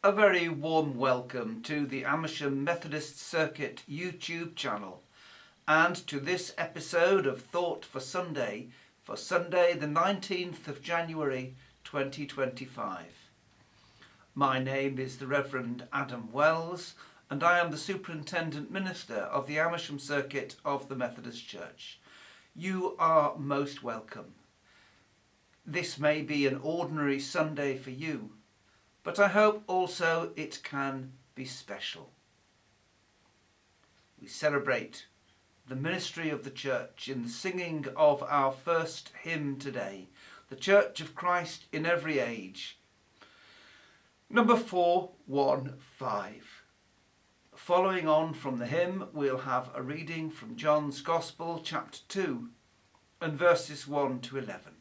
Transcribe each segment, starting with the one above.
A very warm welcome to the Amersham Methodist Circuit YouTube channel and to this episode of Thought for Sunday the 19th of January 2025. My name is the Reverend Adam Wells and I am the Superintendent Minister of the Amersham Circuit of the Methodist Church. You are most welcome. This may be an ordinary Sunday for you, but I hope also it can be special. We celebrate the ministry of the church in the singing of our first hymn today, The Church of Christ in Every Age, number 415. Following on from the hymn, we'll have a reading from John's Gospel, chapter 2, and verses 1 to 11.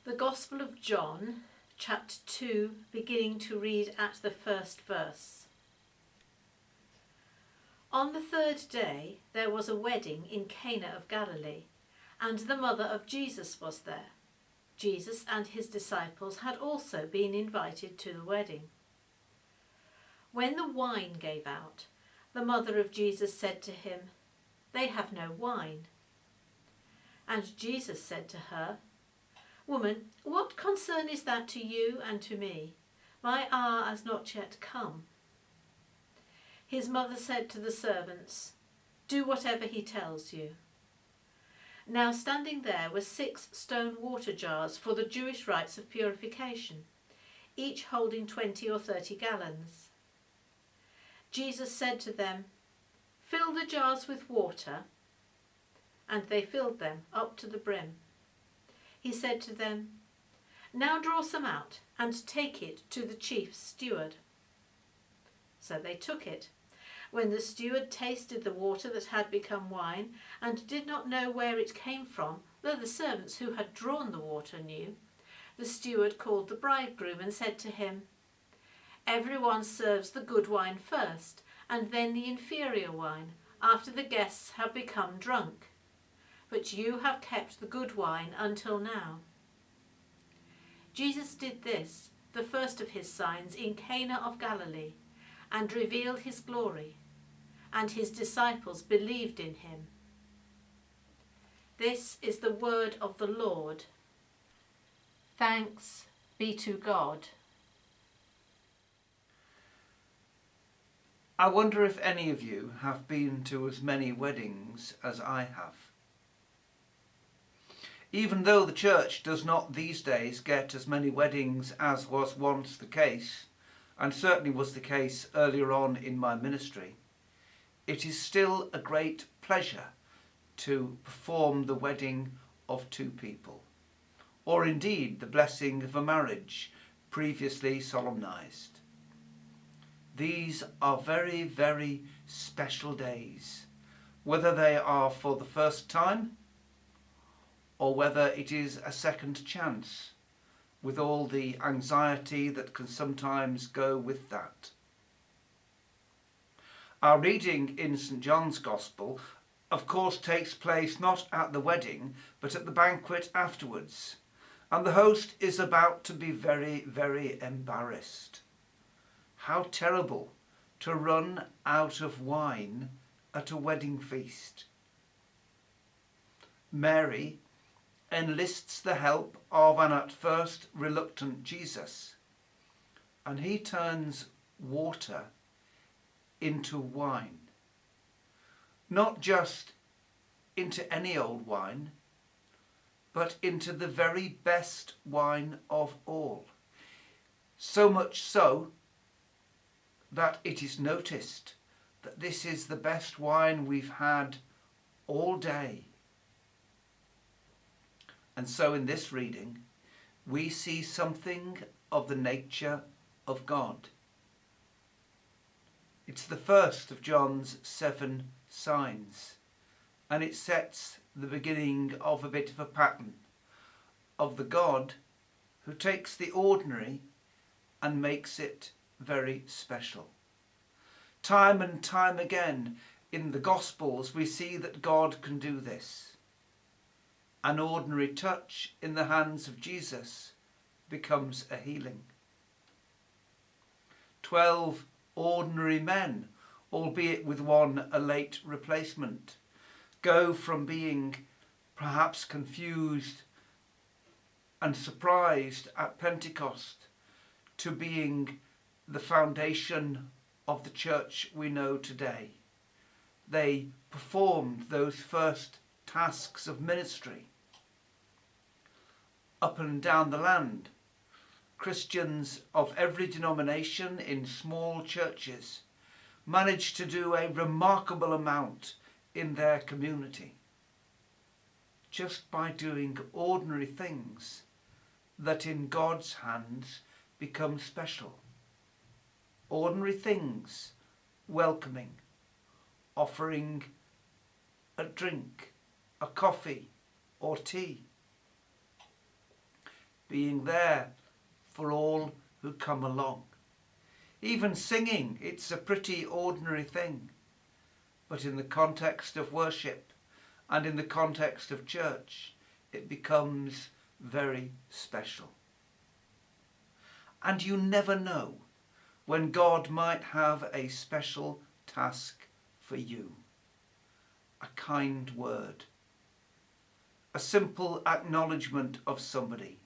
The Gospel of John, chapter 2, beginning to read at the first verse. On the third day there was a wedding in Cana of Galilee, and the mother of Jesus was there. Jesus and his disciples had also been invited to the wedding. When the wine gave out, the mother of Jesus said to him, "They have no wine." And Jesus said to her, "Woman, what concern is that to you and to me? My hour has not yet come." His mother said to the servants, Do whatever he tells you." Now standing there were 6 stone water jars for the Jewish rites of purification, each holding 20 or 30 gallons. Jesus said to them, "Fill the jars with water," and they filled them up to the brim. He said to them, "Now draw some out and take it to the chief steward." So they took it. When the steward tasted the water that had become wine, and did not know where it came from, though the servants who had drawn the water knew, the steward called the bridegroom and said to him, "Everyone serves the good wine first, and then the inferior wine, after the guests have become drunk. But you have kept the good wine until now." Jesus did this, the first of his signs, in Cana of Galilee, and revealed his glory, and his disciples believed in him. This is the word of the Lord. Thanks be to God. I wonder if any of you have been to as many weddings as I have. Even though the church does not these days get as many weddings as was once the case, and certainly was the case earlier on in my ministry, it is still a great pleasure to perform the wedding of 2 people, or indeed the blessing of a marriage previously solemnized. These are very, very special days, whether they are for the first time or whether it is a second chance, with all the anxiety that can sometimes go with that. Our reading in St. John's Gospel, of course, takes place not at the wedding, but at the banquet afterwards, and the host is about to be very, very embarrassed. How terrible to run out of wine at a wedding feast. Mary enlists the help of an at first reluctant Jesus, and he turns water into wine. Not just into any old wine, but into the very best wine of all. So much so that it is noticed that this is the best wine we've had all day. And so in this reading, we see something of the nature of God. It's the first of John's 7 signs, and it sets the beginning of a bit of a pattern of the God who takes the ordinary and makes it very special. Time and time again in the Gospels we see that God can do this. An ordinary touch in the hands of Jesus becomes a healing. 12 ordinary men, albeit with one a late replacement, go from being perhaps confused and surprised at Pentecost to being the foundation of the church we know today. They performed those first tasks of ministry. Up and down the land, Christians of every denomination in small churches managed to do a remarkable amount in their community, just by doing ordinary things that in God's hands become special. Ordinary things, welcoming, offering a drink, a coffee or tea, being there for all who come along. Even singing, it's a pretty ordinary thing, but in the context of worship and in the context of church, it becomes very special. And you never know when God might have a special task for you. A kind word, a simple acknowledgement of somebody,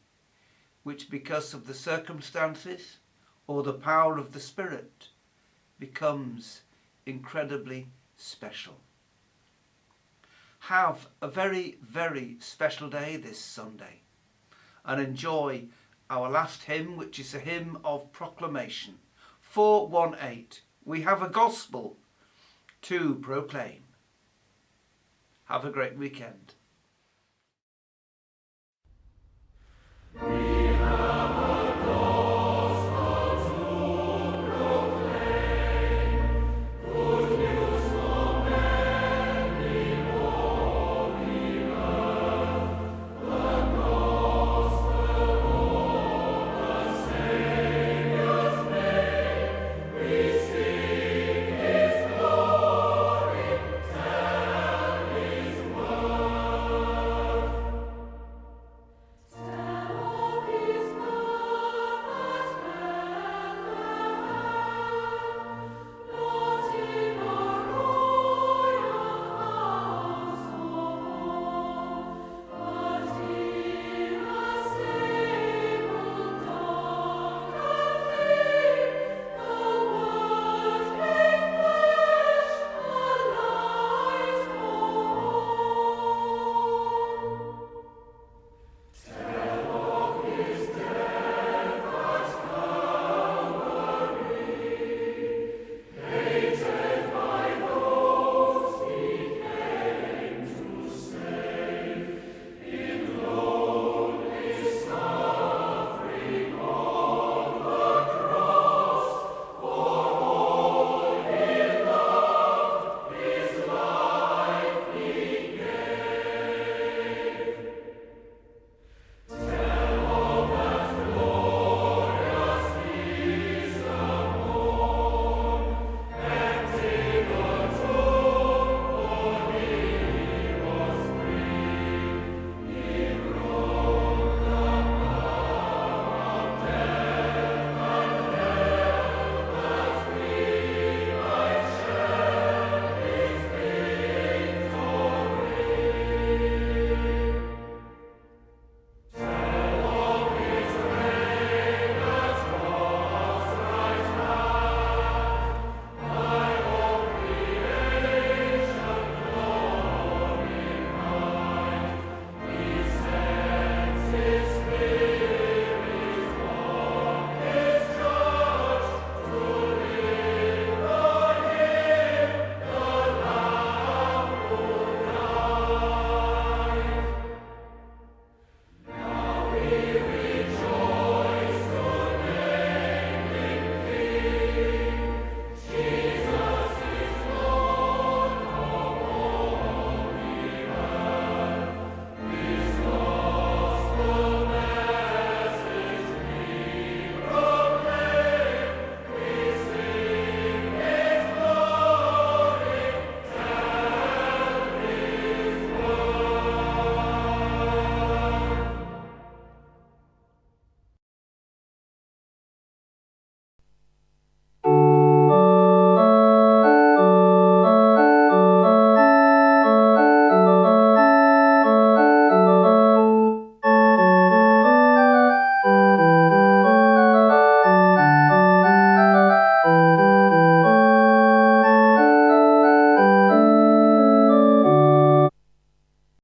which because of the circumstances or the power of the Spirit becomes incredibly special. have a very, very special day this Sunday and enjoy our last hymn, which is a hymn of proclamation. 418. We have a gospel to proclaim. Have a great weekend.